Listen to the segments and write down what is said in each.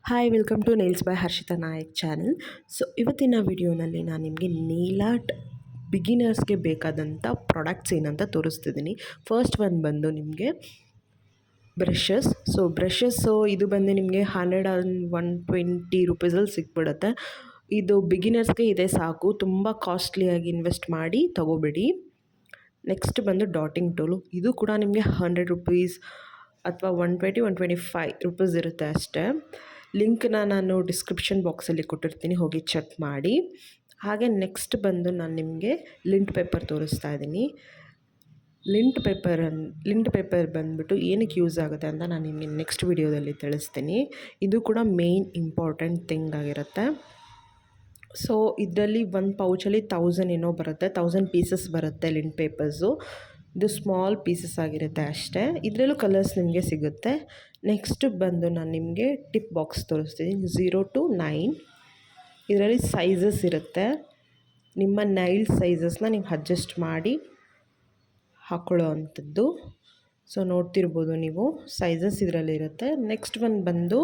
Hi welcome to nails by Harshita Nayak channel. So ಇವತ್ತಿನ ವಿಡಿಯೋನಲ್ಲಿ ನಾನು ನಿಮಗೆ ನೇಲ್ ಆರ್ಟ್ ಬಿಗಿನರ್ಸ್ಗೆ ಬೇಕಾದಂಥ ಪ್ರಾಡಕ್ಟ್ಸ್ ಏನಂತ ತೋರಿಸ್ತಿದ್ದೀನಿ. ಫಸ್ಟ್ ಒನ್ ಬಂದು ನಿಮಗೆ ಬ್ರಷಸ್ಸು ಇದು ಬಂದು ನಿಮಗೆ 100 ರೂಪೀಸಲ್ಲಿ ಸಿಕ್ಬಿಡುತ್ತೆ. ಇದು ಬಿಗಿನರ್ಸ್ಗೆ ಇದೆ ಸಾಕು, ತುಂಬ ಕಾಸ್ಟ್ಲಿಯಾಗಿ ಇನ್ವೆಸ್ಟ್ ಮಾಡಿ ತೊಗೋಬೇಡಿ. ನೆಕ್ಸ್ಟ್ ಬಂದು ಡಾಟಿಂಗ್ ಟೂಲು, ಇದು ಕೂಡ ನಿಮಗೆ 100 ರೂಪೀಸ್ ಅಥವಾ 125 ರೂಪೀಸ್ ಇರುತ್ತೆ ಅಷ್ಟೇ. ಲಿಂಕ್ನ ನಾನು ಡಿಸ್ಕ್ರಿಪ್ಷನ್ ಬಾಕ್ಸಲ್ಲಿ ಕೊಟ್ಟಿರ್ತೀನಿ, ಹೋಗಿ ಚೆಕ್ ಮಾಡಿ. ಹಾಗೆ ನೆಕ್ಸ್ಟ್ ಬಂದು ನಾನು ನಿಮಗೆ ಲಿಂಟ್ ಪೇಪರ್ ತೋರಿಸ್ತಾ ಇದ್ದೀನಿ. ಲಿಂಟ್ ಪೇಪರ್ ಬಂದುಬಿಟ್ಟು ಏನಕ್ಕೆ ಯೂಸ್ ಆಗುತ್ತೆ ಅಂತ ನಾನು ನಿಮಗೆ ನೆಕ್ಸ್ಟ್ ವಿಡಿಯೋದಲ್ಲಿ ತಿಳಿಸ್ತೀನಿ. ಇದು ಕೂಡ ಮೇನ್ ಇಂಪಾರ್ಟೆಂಟ್ ಥಿಂಗ್ ಆಗಿರುತ್ತೆ. ಸೊ ಇದರಲ್ಲಿ ಒಂದು ಪೌಚಲ್ಲಿ 1000 ಏನೋ ಬರುತ್ತೆ, 1000 ಪೀಸಸ್ ಬರುತ್ತೆ ಲಿಂಟ್ ಪೇಪರ್ಸು. ಇದು ಸ್ಮಾಲ್ ಪೀಸಸ್ ಆಗಿರುತ್ತೆ ಅಷ್ಟೇ. ಇದರಲ್ಲೂ ಕಲರ್ಸ್ ನಿಮಗೆ ಸಿಗುತ್ತೆ. ನೆಕ್ಸ್ಟ್ ಬಂದು ನಾನು ನಿಮಗೆ ಟಿಪ್ ಬಾಕ್ಸ್ ತೋರಿಸ್ತೀನಿ. 0 to 9 ಇದರಲ್ಲಿ ಸೈಜಸ್ ಇರುತ್ತೆ. ನಿಮ್ಮ ನೈಲ್ ಸೈಜಸ್ನ ನೀವು ಅಡ್ಜಸ್ಟ್ ಮಾಡಿ ಹಾಕ್ಕೊಳ್ಳೋ ಅಂಥದ್ದು. ಸೊ ನೋಡ್ತಿರ್ಬೋದು ನೀವು, ಸೈಜಸ್ ಇದರಲ್ಲಿರುತ್ತೆ. ನೆಕ್ಸ್ಟ್ ಒನ್ ಬಂದು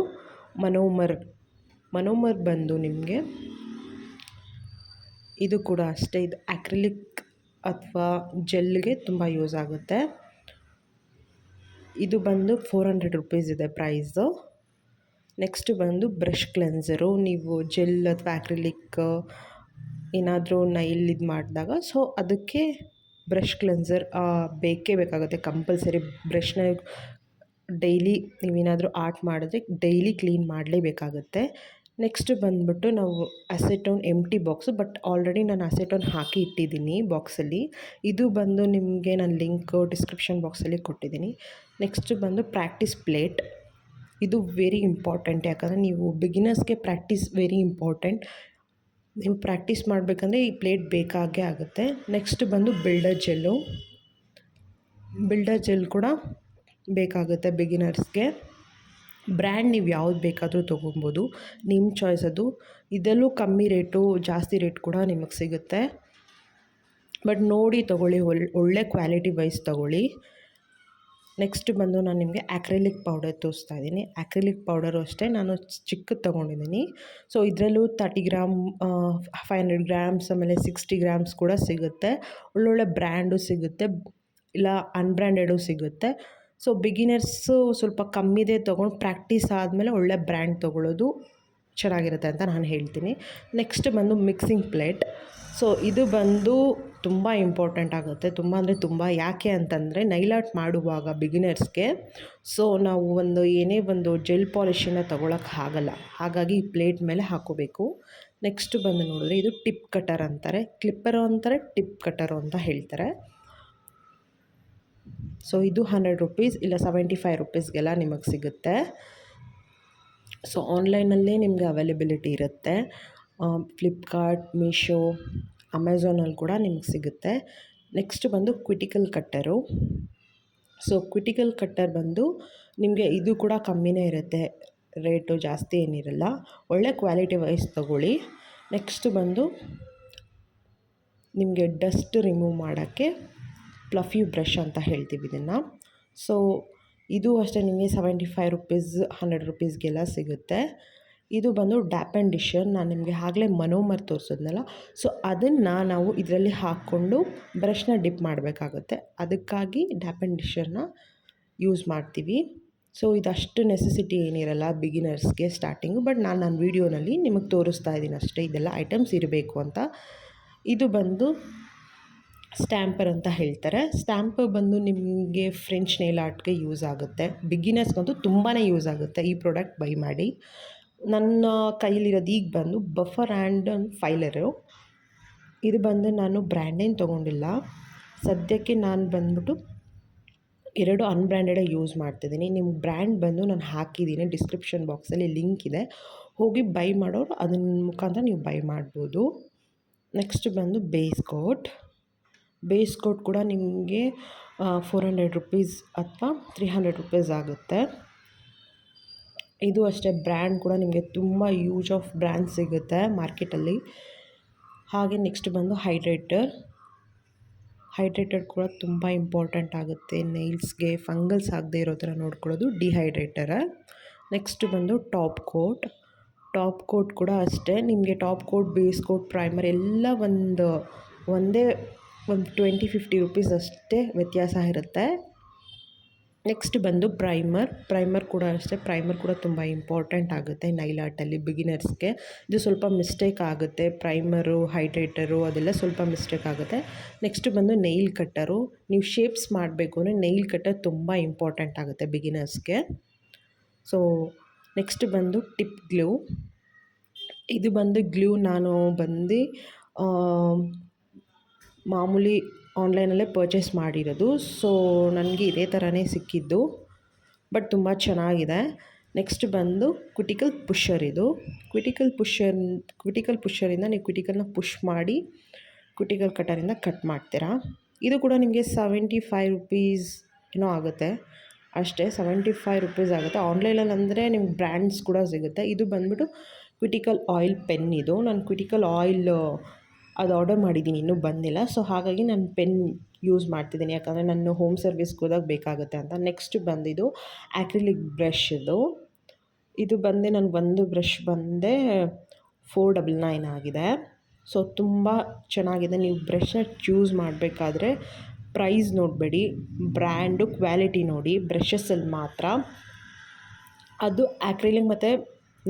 ಮನೋಮರ್ ಬಂದು ನಿಮಗೆ ಇದು ಕೂಡ ಅಷ್ಟೇ. ಇದು ಆಕ್ರಿಲಿಕ್ ಅಥವಾ ಜೆಲ್ಗೆ ತುಂಬ ಯೂಸ್ ಆಗುತ್ತೆ. ಇದು ಬಂದು 400 ರೂಪೀಸ್ ಇದೆ ಪ್ರೈಸು. ನೆಕ್ಸ್ಟ್ ಬಂದು ಬ್ರಷ್ ಕ್ಲೆನ್ಸರು. ನೀವು ಜೆಲ್ ಅಥವಾ ಆಕ್ರಿಲಿಕ್ ಏನಾದರೂ ನೈಲ್ ಇದು ಮಾಡಿದಾಗ ಸೊ ಅದಕ್ಕೆ ಬ್ರಷ್ ಕ್ಲೆನ್ಸರ್ ಬೇಕೇ ಬೇಕಾಗುತ್ತೆ, ಕಂಪಲ್ಸರಿ. ಬ್ರಷ್ನ ಡೈಲಿ ನೀವೇನಾದರೂ ಆರ್ಟ್ ಮಾಡಿದ್ರೆ ಡೈಲಿ ಕ್ಲೀನ್ ಮಾಡಲೇಬೇಕಾಗುತ್ತೆ. ನೆಕ್ಸ್ಟ್ ಬಂದುಬಿಟ್ಟು ನಾವು ಅಸೆಟೋನ್ ಎಂಟಿ ಬಾಕ್ಸು, ಬಟ್ ಆಲ್ರೆಡಿ ನಾನು ಅಸೆಟೋನ್ ಹಾಕಿ ಇಟ್ಟಿದ್ದೀನಿ ಬಾಕ್ಸಲ್ಲಿ. ಇದು ಬಂದು ನಿಮಗೆ ನಾನು ಲಿಂಕ್ ಡಿಸ್ಕ್ರಿಪ್ಷನ್ ಬಾಕ್ಸಲ್ಲಿ ಕೊಟ್ಟಿದ್ದೀನಿ. ನೆಕ್ಸ್ಟ್ ಬಂದು ಪ್ರಾಕ್ಟೀಸ್ ಪ್ಲೇಟ್. ಇದು ವೆರಿ ಇಂಪಾರ್ಟೆಂಟ್, ಯಾಕಂದರೆ ನೀವು ಬಿಗಿನರ್ಸ್ಗೆ ಪ್ರಾಕ್ಟೀಸ್ ವೆರಿ ಇಂಪಾರ್ಟೆಂಟ್. ನೀವು ಪ್ರಾಕ್ಟೀಸ್ ಮಾಡಬೇಕಂದ್ರೆ ಈ ಪ್ಲೇಟ್ ಬೇಕಾಗೇ ಆಗುತ್ತೆ. ನೆಕ್ಸ್ಟ್ ಬಂದು ಬಿಲ್ಡರ್ ಜೆಲ್ ಕೂಡ ಬೇಕಾಗುತ್ತೆ ಬಿಗಿನರ್ಸ್ಗೆ. ಬ್ರ್ಯಾಂಡ್ ನೀವು ಯಾವ್ದು ಬೇಕಾದರೂ ತೊಗೊಬೋದು, ನಿಮ್ಮ ಚಾಯ್ಸ್ ಅದು. ಇದರಲ್ಲೂ ಕಮ್ಮಿ ರೇಟು, ಜಾಸ್ತಿ ರೇಟ್ ಕೂಡ ನಿಮಗೆ ಸಿಗುತ್ತೆ. ಬಟ್ ನೋಡಿ ತೊಗೊಳ್ಳಿ, ಒಳ್ಳೆ ಕ್ವಾಲಿಟಿ ವೈಸ್ ತೊಗೊಳ್ಳಿ. ನೆಕ್ಸ್ಟ್ ಬಂದು ನಾನು ನಿಮಗೆ ಆಕ್ರಿಲಿಕ್ ಪೌಡರ್ ತೋರಿಸ್ತಾ ಇದ್ದೀನಿ. ಆಕ್ರಿಲಿಕ್ ಪೌಡರು ಅಷ್ಟೇ ನಾನು ಚಿಕ್ಕದು ತೊಗೊಂಡಿದ್ದೀನಿ. ಸೊ ಇದರಲ್ಲೂ 30 ಗ್ರಾಮ್, 500 ಗ್ರಾಮ್ಸ್, ಆಮೇಲೆ 60 ಗ್ರಾಮ್ಸ್ ಕೂಡ ಸಿಗುತ್ತೆ. ಒಳ್ಳೊಳ್ಳೆ ಬ್ರ್ಯಾಂಡು ಸಿಗುತ್ತೆ, ಇಲ್ಲ ಅನ್ಬ್ರ್ಯಾಂಡೆಡು ಸಿಗುತ್ತೆ. ಸೊ ಬಿಗಿನರ್ಸು ಸ್ವಲ್ಪ ಕಮ್ಮಿದೆ ತೊಗೊಂಡು ಪ್ರಾಕ್ಟೀಸ್ ಆದಮೇಲೆ ಒಳ್ಳೆ ಬ್ರ್ಯಾಂಡ್ ತೊಗೊಳ್ಳೋದು ಚೆನ್ನಾಗಿರುತ್ತೆ ಅಂತ ನಾನು ಹೇಳ್ತೀನಿ. ನೆಕ್ಸ್ಟ್ ಬಂದು ಮಿಕ್ಸಿಂಗ್ ಪ್ಲೇಟ್. ಸೊ ಇದು ಬಂದು ತುಂಬ ಇಂಪಾರ್ಟೆಂಟ್ ಆಗುತ್ತೆ, ತುಂಬ ಅಂದರೆ ತುಂಬ. ಯಾಕೆ ಅಂತಂದರೆ ನೈಲ್ ಆರ್ಟ್ ಮಾಡುವಾಗ ಬಿಗಿನರ್ಸ್ಗೆ ಸೊ ನಾವು ಏನೇ ಒಂದು ಜೆಲ್ ಪಾಲಿಶನ್ನು ತೊಗೊಳಕ್ಕಾಗಲ್ಲ, ಹಾಗಾಗಿ ಈ ಪ್ಲೇಟ್ ಮೇಲೆ ಹಾಕೋಬೇಕು. ನೆಕ್ಸ್ಟ್ ಬಂದು ನೋಡಿದ್ರೆ ಇದು ಟಿಪ್ ಕಟರ್ ಅಂತಾರೆ, ಕ್ಲಿಪ್ಪರು ಅಂತಾರೆ, ಟಿಪ್ ಕಟರು ಅಂತ ಹೇಳ್ತಾರೆ. ಸೊ ಇದು 100 ರೂಪೀಸ್ ಇಲ್ಲ 75 ರೂಪೀಸ್ಗೆಲ್ಲ ನಿಮಗೆ ಸಿಗುತ್ತೆ. ಸೊ ಆನ್ಲೈನಲ್ಲೇ ನಿಮಗೆ ಅವೈಲೇಬಿಲಿಟಿ ಇರುತ್ತೆ. ಫ್ಲಿಪ್ಕಾರ್ಟ್, ಮೀಶೋ, ಅಮೆಝಾನಲ್ಲಿ ಕೂಡ ನಿಮಗೆ ಸಿಗುತ್ತೆ. ನೆಕ್ಸ್ಟ್ ಬಂದು ಕ್ವಿಟಿಕಲ್ ಕಟ್ಟರು. ಸೊ ಕ್ವಿಟಿಕಲ್ ಕಟ್ಟರ್ ಬಂದು ನಿಮಗೆ ಇದು ಕೂಡ ಕಮ್ಮಿನೇ ಇರುತ್ತೆ, ರೇಟು ಜಾಸ್ತಿ ಏನಿರಲ್ಲ. ಒಳ್ಳೆ ಕ್ವಾಲಿಟಿ ವೈಸ್ ತೊಗೊಳ್ಳಿ. ನೆಕ್ಸ್ಟ್ ಬಂದು ನಿಮಗೆ ಡಸ್ಟ್ ರಿಮೂವ್ ಮಾಡೋಕ್ಕೆ ಫ್ಲಫಿ ಬ್ರಷ್ ಅಂತ ಹೇಳ್ತೀವಿ ಇದನ್ನು. ಸೊ ಇದು ಅಷ್ಟೇ ನಿಮಗೆ 75 ರೂಪೀಸ್, 100 ರೂಪೀಸ್ಗೆಲ್ಲ ಸಿಗುತ್ತೆ. ಇದು ಬಂದು ಡ್ಯಾಪ್ ಆ್ಯಂಡ್ ಡಿಶರ್. ನಾನು ನಿಮಗೆ ಆಗಲೇ ಮನೋಮರ್ ತೋರಿಸಿದ್ನಲ್ಲ, ಸೊ ಅದನ್ನು ನಾವು ಇದರಲ್ಲಿ ಹಾಕ್ಕೊಂಡು ಬ್ರಷ್ನ ಡಿಪ್ ಮಾಡಬೇಕಾಗುತ್ತೆ. ಅದಕ್ಕಾಗಿ ಡ್ಯಾಪ್ ಆ್ಯಂಡ್ ಡಿಶರ್ನ ಯೂಸ್ ಮಾಡ್ತೀವಿ. ಸೊ ಇದಷ್ಟು ನೆಸೆಸಿಟಿ ಏನಿರಲ್ಲ ಬಿಗಿನರ್ಸ್ಗೆ ಸ್ಟಾರ್ಟಿಂಗು, ಬಟ್ ನಾನು ನನ್ನ ವೀಡಿಯೋನಲ್ಲಿ ನಿಮಗೆ ತೋರಿಸ್ತಾ ಇದ್ದೀನಿ ಅಷ್ಟೇ, ಇದೆಲ್ಲ ಐಟಮ್ಸ್ ಇರಬೇಕು ಅಂತ. ಇದು ಬಂದು ಸ್ಟ್ಯಾಂಪರ್ ಅಂತ ಹೇಳ್ತಾರೆ. ಸ್ಟ್ಯಾಂಪರ್ ಬಂದು ನಿಮಗೆ ಫ್ರೆಂಚ್ ನೇಲ್ ಆರ್ಟ್ಗೆ ಯೂಸ್ ಆಗುತ್ತೆ. ಬಿಗಿನರ್ಸ್ಗಂತೂ ತುಂಬಾ ಯೂಸ್ ಆಗುತ್ತೆ. ಈ ಪ್ರಾಡಕ್ಟ್ ಬೈ ಮಾಡಿ. ನನ್ನ ಕೈಲಿರೋದು ಈಗ ಬಂದು ಬಫರ್ ಆ್ಯಂಡ್ ಫೈಲರು. ಇದು ಬಂದು ನಾನು ಬ್ರ್ಯಾಂಡೇನು ತೊಗೊಂಡಿಲ್ಲ ಸದ್ಯಕ್ಕೆ. ನಾನು ಬಂದ್ಬಿಟ್ಟು 2 ಅನ್ಬ್ರ್ಯಾಂಡೆಡೇ ಯೂಸ್ ಮಾಡ್ತಿದ್ದೀನಿ. ನಿಮ್ಮ ಬ್ರ್ಯಾಂಡ್ ಬಂದು ನಾನು ಹಾಕಿದ್ದೀನಿ, ಡಿಸ್ಕ್ರಿಪ್ಷನ್ ಬಾಕ್ಸಲ್ಲಿ ಲಿಂಕ್ ಇದೆ, ಹೋಗಿ ಬೈ ಮಾಡೋರು ಅದನ್ನ ಮುಖಾಂತರ ನೀವು ಬೈ ಮಾಡ್ಬೋದು. ನೆಕ್ಸ್ಟ್ ಬಂದು ಬೇಸ್ ಕೋಟ್ ಕೂಡ ನಿಮಗೆ 400 ರೂಪೀಸ್ ಅಥವಾ 300 ರೂಪೀಸ್ ಆಗುತ್ತೆ. ಇದು ಅಷ್ಟೇ, ಬ್ರ್ಯಾಂಡ್ ಕೂಡ ನಿಮಗೆ ತುಂಬ ಯೂಸ್ ಆಫ್ ಬ್ರ್ಯಾಂಡ್ ಸಿಗುತ್ತೆ ಮಾರ್ಕೆಟಲ್ಲಿ. ಹಾಗೆ ನೆಕ್ಸ್ಟ್ ಬಂದು ಹೈಡ್ರೇಟರ್ ಕೂಡ ತುಂಬ ಇಂಪಾರ್ಟೆಂಟ್ ಆಗುತ್ತೆ ನೈಲ್ಸ್ಗೆ. ಫಂಗಲ್ಸ್ ಆಗದೆ ಇರೋ ಥರ ನೋಡ್ಕೊಳ್ಳೋದು ಡಿಹೈಡ್ರೇಟರ. ನೆಕ್ಸ್ಟ್ ಬಂದು ಟಾಪ್ ಕೋಟ್ ಕೂಡ ಅಷ್ಟೇ ನಿಮಗೆ top coat, base coat, primer ಎಲ್ಲ ಒಂದೇ 20-50 ರುಪೀಸ್ ಅಷ್ಟೇ ವ್ಯತ್ಯಾಸ ಇರುತ್ತೆ. ನೆಕ್ಸ್ಟ್ ಬಂದು ಪ್ರೈಮರ್ ಕೂಡ ಅಷ್ಟೇ. ಪ್ರೈಮರ್ ಕೂಡ ತುಂಬ ಇಂಪಾರ್ಟೆಂಟ್ ಆಗುತ್ತೆ ನೈಲ್ ಆರ್ಟಲ್ಲಿ ಬಿಗಿನರ್ಸ್ಗೆ. ಇದು ಸ್ವಲ್ಪ ಮಿಸ್ಟೇಕ್ ಆಗುತ್ತೆ, ಪ್ರೈಮರು, ಹೈಡ್ರೇಟರು ಅದೆಲ್ಲ ಸ್ವಲ್ಪ ಮಿಸ್ಟೇಕ್ ಆಗುತ್ತೆ. ನೆಕ್ಸ್ಟ್ ಬಂದು ನೈಲ್ ಕಟ್ಟರು. ನೀವು ಶೇಪ್ಸ್ ಮಾಡಬೇಕು ಅಂದರೆ ನೈಲ್ ಕಟ್ಟರ್ ತುಂಬ ಇಂಪಾರ್ಟೆಂಟ್ ಆಗುತ್ತೆ ಬಿಗಿನರ್ಸ್ಗೆ. ಸೊ ನೆಕ್ಸ್ಟ್ ಬಂದು ಟಿಪ್ ಗ್ಲೂ. ಇದು ಬಂದು ಗ್ಲೂ ನಾನು ಮಾಮೂಲಿ ಆನ್ಲೈನಲ್ಲೇ ಪರ್ಚೇಸ್ ಮಾಡಿರೋದು. ಸೊ ನನಗೆ ಇದೇ ಥರನೇ ಸಿಕ್ಕಿದ್ದು, ಬಟ್ ತುಂಬ ಚೆನ್ನಾಗಿದೆ. ನೆಕ್ಸ್ಟ್ ಬಂದು ಕ್ವಿಟಿಕಲ್ ಪುಷರ್. ಇದು ಕ್ವಿಟಿಕಲ್ ಪುಷರಿಂದ ನೀವು ಕ್ವಿಟಿಕಲ್ನ ಪುಷ್ ಮಾಡಿ ಕ್ವಿಟಿಕಲ್ ಕಟರಿಂದ ಕಟ್ ಮಾಡ್ತೀರಾ. ಇದು ಕೂಡ ನಿಮಗೆ 75 ರುಪೀಸ್ ಏನೋ ಆಗುತ್ತೆ ಅಷ್ಟೇ. 75 ರುಪೀಸ್ ಆಗುತ್ತೆ. ಆನ್ಲೈನಲ್ಲಿ ಅಂದರೆ ನಿಮ್ಗೆ ಬ್ರ್ಯಾಂಡ್ಸ್ ಕೂಡ ಸಿಗುತ್ತೆ. ಇದು ಬಂದ್ಬಿಟ್ಟು ಕ್ವಿಟಿಕಲ್ ಆಯಿಲ್ ಪೆನ್. ಇದು ನಾನು ಕ್ವಿಟಿಕಲ್ ಆಯಿಲ್ ಅದು ಆರ್ಡರ್ ಮಾಡಿದ್ದೀನಿ, ಇನ್ನೂ ಬಂದಿಲ್ಲ. ಸೊ ಹಾಗಾಗಿ ನಾನು ಪೆನ್ ಯೂಸ್ ಮಾಡ್ತಿದ್ದೀನಿ, ಯಾಕಂದರೆ ನಾನು ಹೋಮ್ ಸರ್ವಿಸ್ಗೆ ಹೋದಾಗ ಬೇಕಾಗುತ್ತೆ ಅಂತ. ನೆಕ್ಸ್ಟ್ ಬಂದಿದ್ದು ಆ್ಯಕ್ರಿಲಿಕ್ ಬ್ರಷ್. ಇದು ಬಂದು ನನಗೆ ಒಂದು ಬ್ರಷ್ ಬಂದೆ 499 ಆಗಿದೆ. ಸೊ ತುಂಬ ಚೆನ್ನಾಗಿದೆ. ನೀವು ಬ್ರಷ್ನ ಚೂಸ್ ಮಾಡಬೇಕಾದ್ರೆ ಪ್ರೈಸ್ ನೋಡಬೇಡಿ, ಬ್ರ್ಯಾಂಡು, ಕ್ವಾಲಿಟಿ ನೋಡಿ ಬ್ರಷಸ್ಸಲ್ಲಿ ಮಾತ್ರ. ಅದು ಆ್ಯಕ್ರಿಲಿಕ್ ಮತ್ತು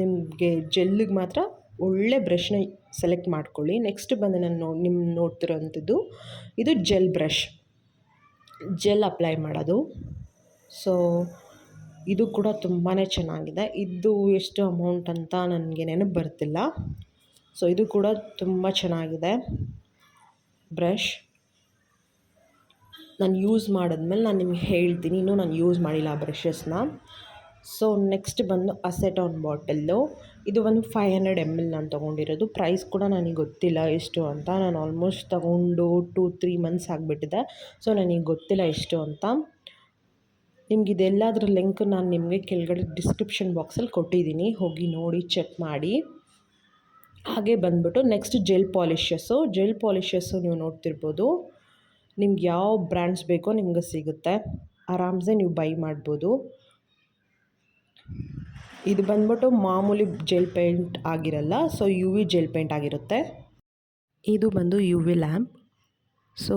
ನಿಮಗೆ ಜೆಲ್ಲಿಗೆ ಮಾತ್ರ ಒಳ್ಳೆ ಬ್ರಷ್ನ ಸೆಲೆಕ್ಟ್ ಮಾಡ್ಕೊಳ್ಳಿ. ನೆಕ್ಸ್ಟ್ ಬಂದು ನಾನು ನೋಡ್ತಿರೋಂಥದ್ದು ಇದು ಜೆಲ್ ಅಪ್ಲೈ ಮಾಡೋದು. ಸೊ ಇದು ಕೂಡ ತುಂಬಾ ಚೆನ್ನಾಗಿದೆ. ಇದು ಎಷ್ಟು ಅಮೌಂಟ್ ಅಂತ ನನಗೆ ನೆನಪು ಬರ್ತಿಲ್ಲ. ಸೊ ಇದು ಕೂಡ ತುಂಬ ಚೆನ್ನಾಗಿದೆ ಬ್ರಷ್. ನಾನು ಯೂಸ್ ಮಾಡಿದ್ಮೇಲೆ ನಾನು ನಿಮ್ಗೆ ಹೇಳ್ತೀನಿ, ಇನ್ನೂ ನಾನು ಯೂಸ್ ಮಾಡಿಲ್ಲ ಆ ಬ್ರಷಸ್ನ. ಸೊ ನೆಕ್ಸ್ಟ್ ಬಂದು ಅಸೆಟಾನ್ ಬಾಟಲ್ಲು. ಇದು ಒಂದು 500 ml ನಾನು ತೊಗೊಂಡಿರೋದು. ಪ್ರೈಸ್ ಕೂಡ ನನಗೆ ಗೊತ್ತಿಲ್ಲ ಎಷ್ಟು ಅಂತ. ನಾನು ಆಲ್ಮೋಸ್ಟ್ ತೊಗೊಂಡು 2-3 ಮಂತ್ಸ್ ಆಗಿಬಿಟ್ಟಿದೆ. ಸೊ ನನಗೆ ಗೊತ್ತಿಲ್ಲ ಎಷ್ಟು ಅಂತ. ನಿಮ್ಗೆ ಇದೆಲ್ಲದರ ಲಿಂಕ್ ನಾನು ನಿಮಗೆ ಕೆಳಗಡೆ ಡಿಸ್ಕ್ರಿಪ್ಷನ್ ಬಾಕ್ಸಲ್ಲಿ ಕೊಟ್ಟಿದ್ದೀನಿ, ಹೋಗಿ ನೋಡಿ ಚೆಕ್ ಮಾಡಿ. ಹಾಗೆ ಬಂದ್ಬಿಟ್ಟು ನೆಕ್ಸ್ಟ್ ಜೆಲ್ ಪಾಲಿಷಸ್ಸು ನೀವು ನೋಡ್ತಿರ್ಬೋದು. ನಿಮ್ಗೆ ಯಾವ ಬ್ರ್ಯಾಂಡ್ಸ್ ಬೇಕೋ ನಿಮ್ಗೆ ಸಿಗುತ್ತೆ, ಆರಾಮ್ಸೆ ನೀವು ಬೈ ಮಾಡ್ಬೋದು. ಇದು ಬಂದ್ಬಿಟ್ಟು ಮಾಮೂಲಿ ಜೆಲ್ ಪೇಂಟ್ ಆಗಿರಲ್ಲ, ಸೊ UV ಜೆಲ್ ಪೇಂಟ್ ಆಗಿರುತ್ತೆ. ಇದು ಬಂದು UV ಲ್ಯಾಂಪ್. ಸೊ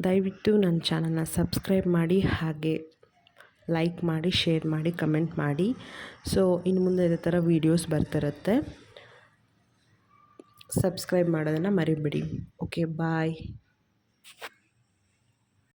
ದಯವಿಟ್ಟು ನನ್ನ ಚಾನಲ್ನ ಸಬ್ಸ್ಕ್ರೈಬ್ ಮಾಡಿ, ಹಾಗೆ ಲೈಕ್ ಮಾಡಿ, ಶೇರ್ ಮಾಡಿ, ಕಮೆಂಟ್ ಮಾಡಿ. ಸೊ ಇನ್ನು ಮುಂದೆ ಇದೇ ಥರ ವೀಡಿಯೋಸ್ ಬರ್ತಿರುತ್ತೆ. ಸಬ್ಸ್ಕ್ರೈಬ್ ಮಾಡೋದನ್ನು ಮರಿಬೇಡಿ. ಓಕೆ, ಬಾಯ್.